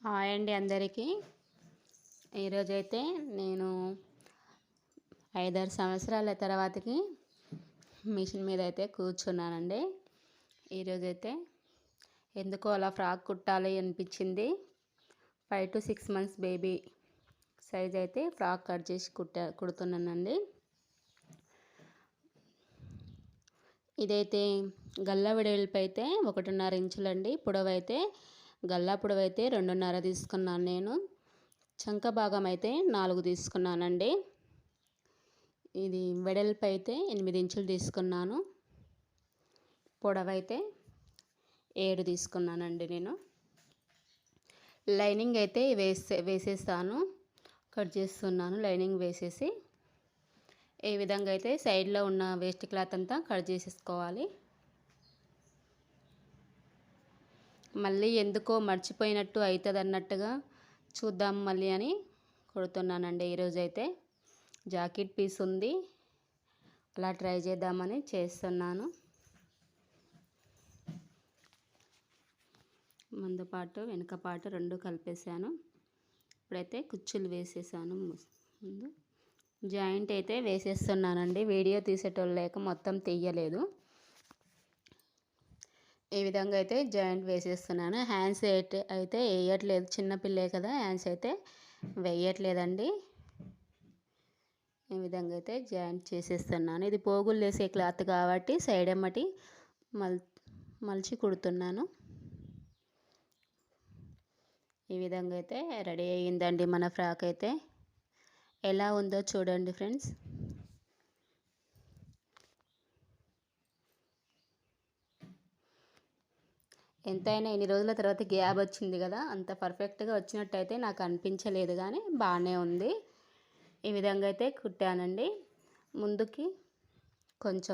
Hi అండి అందరికీ. ఈరోజైతే నేను 5-6 సంవత్సరాల తర్వాతకి మిషన్ మీద అయితే కూర్చున్నానండి. ఈరోజైతే ఎందుకో అలా ఫ్రాక్ కుట్టాలి అనిపించింది. 5 to 6 months బేబీ సైజ్ అయితే ఫ్రాక్ కట్ చేసి కుడుతున్నానండి. ఇదైతే గల్లా వెడల్పు అయితే 1.5 ఇంచులండి. పొడవైతే గల్లా పొడవైతే 2.5 తీసుకున్నాను నేను. చంక భాగం అయితే 4 తీసుకున్నానండి. ఇది వెడల్పు అయితే 8 ఇంచులు తీసుకున్నాను. పొడవైతే 7 తీసుకున్నానండి నేను. లైనింగ్ అయితే వేసేస్తాను, కట్ చేస్తున్నాను. లైనింగ్ వేసేసి ఈ విధంగా అయితే సైడ్లో ఉన్న వేస్ట్ క్లాత్ అంతా కట్ చేసేసుకోవాలి. మళ్ళీ ఎందుకో మర్చిపోయినట్టు అవుతుంది అన్నట్టుగా చూద్దాం మళ్ళీ అని కుడుతున్నానండి. ఈరోజైతే జాకెట్ పీస్ ఉంది, అలా ట్రై చేద్దామని చేస్తున్నాను. ముందు పాటు వెనుక పాటు రెండు కలిపేసాను. ఇప్పుడైతే కుచ్చులు వేసేసాను. ముందు జాయింట్ అయితే వేసేస్తున్నానండి. వీడియో తీసేటోళ్ళు లేక మొత్తం తీయలేదు. ఈ విధంగా అయితే జాయింట్ వేసేస్తున్నాను. హ్యాండ్స్ అయితే వేయట్లేదు, చిన్నపిల్లే కదా, హ్యాండ్స్ అయితే వేయట్లేదండి. ఈ విధంగా అయితే జాయింట్ చేసేస్తున్నాను. ఇది పోగులు వేసే క్లాత్ కాబట్టి సైడ్ ఎమ్మటి మలిచి కుడుతున్నాను. ఈ విధంగా అయితే రెడీ అయ్యిందండి మన ఫ్రాక్ అయితే. ఎలా ఉందో చూడండి ఫ్రెండ్స్. ఎంతైనా ఇన్ని రోజుల తర్వాత గ్యాప్ వచ్చింది కదా, అంత పర్ఫెక్ట్గా వచ్చినట్టయితే నాకు అనిపించలేదు, కానీ బాగానే ఉంది. ఈ విధంగా అయితే కుట్టానండి. ముందుకి కొంచెం